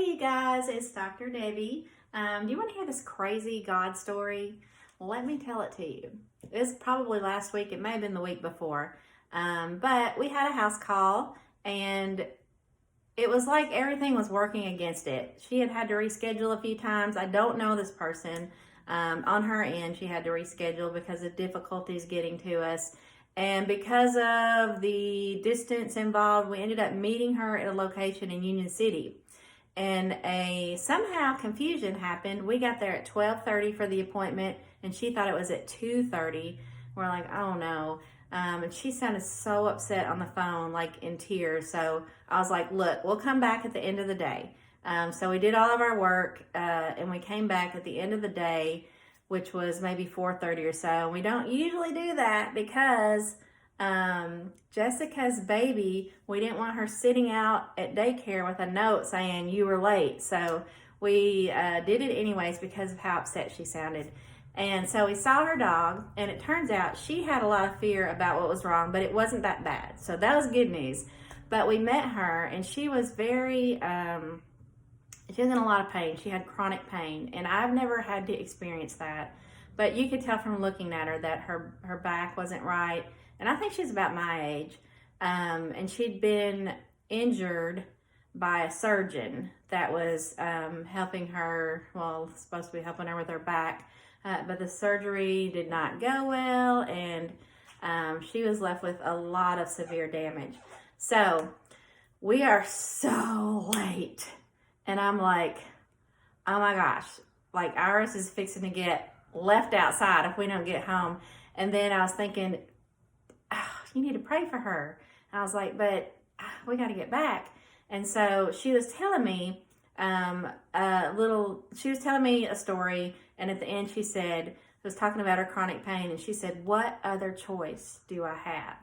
Hey you guys, it's Dr. Debbie. Do you want to hear this crazy God story? Well, let me tell it to you. It was probably last week. It may have been the week before. But we had a house call and it was like everything was working against it. She had to reschedule a few times. I don't know this person. On her end, she had to reschedule because of difficulties getting to us. And because of the distance involved, we ended up meeting her at a location in Union City. And somehow confusion happened. We got there at 12:30 for the appointment, and she thought it was at 2:30. We're like, oh no. And she sounded so upset on the phone, like in tears. So I was like, look, we'll come back at the end of the day. So we did all of our work, and we came back at the end of the day, which was maybe 4:30 or so. We don't usually do that because Jessica's baby, we didn't want her sitting out at daycare with a note saying you were late. So we did it anyways because of how upset she sounded. And so we saw her dog, and it turns out she had a lot of fear about what was wrong, but it wasn't that bad. So that was good news. But we met her, and she was very, she was in a lot of pain. She had chronic pain, and I've never had to experience that. But you could tell from looking at her that her back wasn't right. And I think she's about my age. And she'd been injured by a surgeon that was helping her, well, supposed to be helping her with her back. But the surgery did not go well, and she was left with a lot of severe damage. So we are so late. And I'm like, oh my gosh, like Iris is fixing to get left outside if we don't get home. And then I was thinking, oh, you need to pray for her. And I was like, but we got to get back. And so she was telling me a story. And at the end she said, was talking about her chronic pain. And she said, what other choice do I have?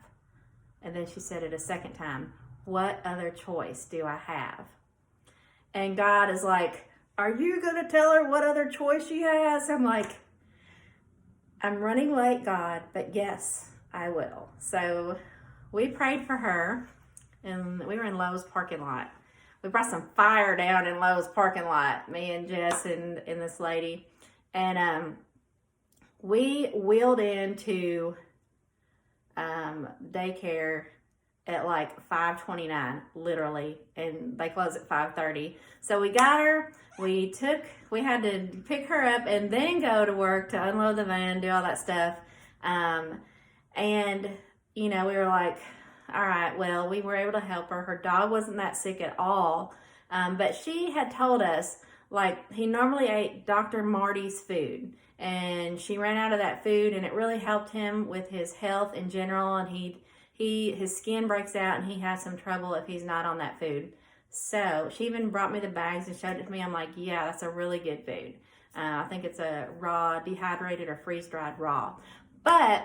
And then she said it a second time, what other choice do I have? And God is like, are you going to tell her what other choice she has? I'm like, I'm running late, God, but yes, I will. So we prayed for her, and we were in Lowe's parking lot. We brought some fire down in Lowe's parking lot, me and Jess and this lady. And we wheeled into daycare at like 5:29, literally, and they close at 5:30. So we got her, we had to pick her up and then go to work to unload the van, do all that stuff. And, you know, we were like, all right, well, we were able to help her. Her dog wasn't that sick at all. But she had told us, like, he normally ate Dr. Marty's food, and she ran out of that food, and it really helped him with his health in general. And his skin breaks out, and he has some trouble if he's not on that food. So she even brought me the bags and showed it to me. I'm like, yeah, that's a really good food. I think it's a raw, dehydrated, or freeze-dried raw. But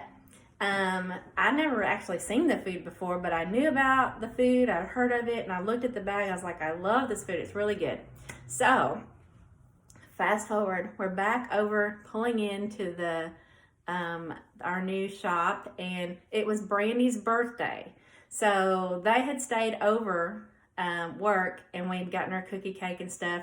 I never actually seen the food before, but I knew about the food. I'd heard of it, and I looked at the bag. I was like, I love this food. It's really good. So fast forward, we're back over pulling into the our new shop, and it was Brandy's birthday. So they had stayed over work, and we'd gotten her cookie cake and stuff.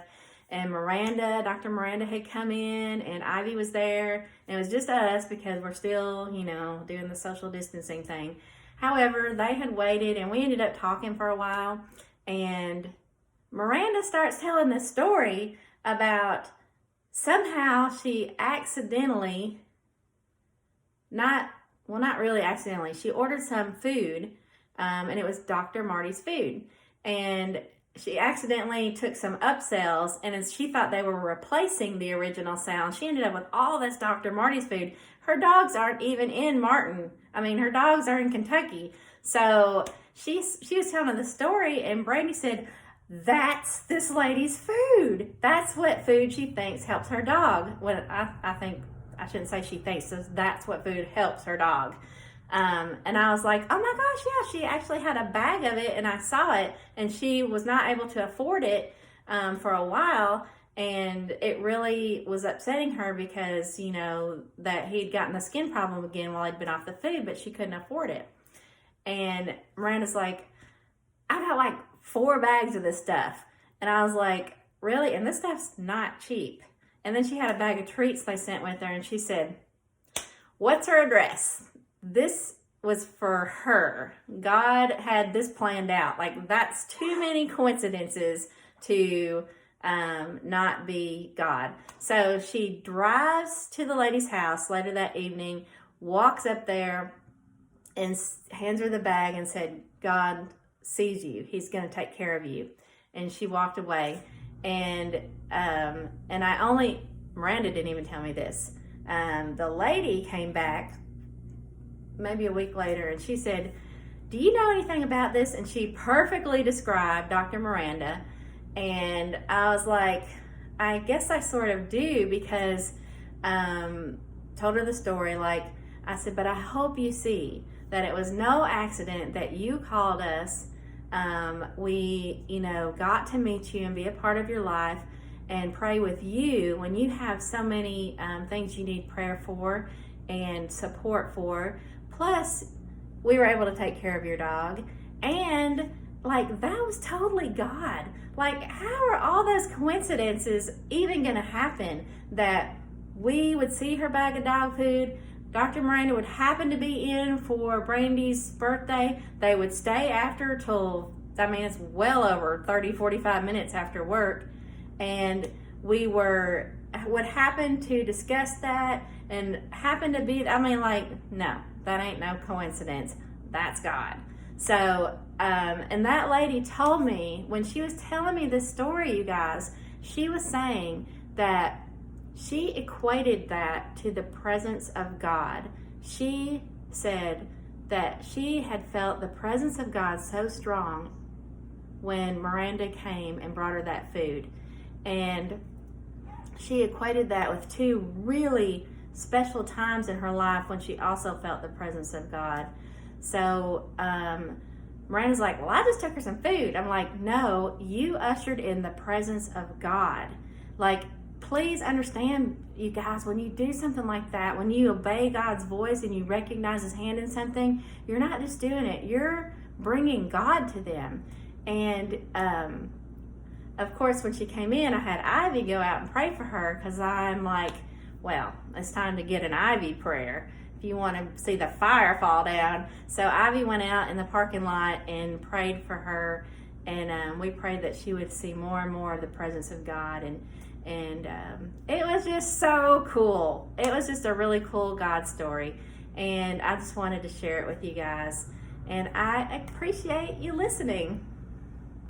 And Dr. Miranda had come in, and Ivy was there, and it was just us because we're still, you know, doing the social distancing thing. However, they had waited, and we ended up talking for a while, and Miranda starts telling this story about somehow she accidentally, not really accidentally, she ordered some food, and it was Dr. Marty's food. And she accidentally took some upsells, and as she thought they were replacing the original sound, she ended up with all this Dr. Marty's food. Her dogs aren't even in Martin. I mean, her dogs are in Kentucky. So she was telling the story, and Brandy said, that's this lady's food. That's what food she thinks helps her dog. When I think, I shouldn't say she thinks, so that's what food helps her dog. And I was like, oh my gosh, yeah, she actually had a bag of it, and I saw it, and she was not able to afford it for a while, and it really was upsetting her because, you know, that he'd gotten a skin problem again while he'd been off the food, but she couldn't afford it. And Miranda's like, I got like 4 bags of this stuff. And I was like, really? And this stuff's not cheap. And then she had a bag of treats they sent with her, and she said, what's her address? This was for her. God had this planned out. Like, that's too many coincidences to not be God. So she drives to the lady's house later that evening, walks up there, and hands her the bag and said, God sees you. He's going to take care of you. And she walked away. And Miranda didn't even tell me this. The lady came back maybe a week later, and she said, do you know anything about this? And she perfectly described Dr. Miranda. And I was like, I guess I sort of do, because told her the story. Like, I said, but I hope you see that it was no accident that you called us. We, got to meet you and be a part of your life and pray with you when you have so many things you need prayer for and support for. Plus, we were able to take care of your dog. And like, that was totally God. Like, how are all those coincidences even going to happen, that we would see her bag of dog food, Dr. Miranda would happen to be in for Brandy's birthday, they would stay after till, it's well over 30, 45 minutes after work, and we would happen to discuss that and happen to be, no, that ain't no coincidence. That's God. So, and that lady told me, when she was telling me this story, you guys, she was saying that she equated that to the presence of God. She said that she had felt the presence of God so strong when Miranda came and brought her that food. And she equated that with two really special times in her life when she also felt the presence of God. So Miranda's like, well, I just took her some food. I'm like, no, you ushered in the presence of God. Like, please understand, you guys, when you do something like that, when you obey God's voice and you recognize His hand in something, you're not just doing it, you're bringing God to them. And of course, when she came in, I had Ivy go out and pray for her, because I'm like, well, it's time to get an Ivy prayer if you want to see the fire fall down. So Ivy went out in the parking lot and prayed for her, and we prayed that she would see more and more of the presence of God. And it was just so cool. It was just a really cool God story, and I just wanted to share it with you guys. And I appreciate you listening.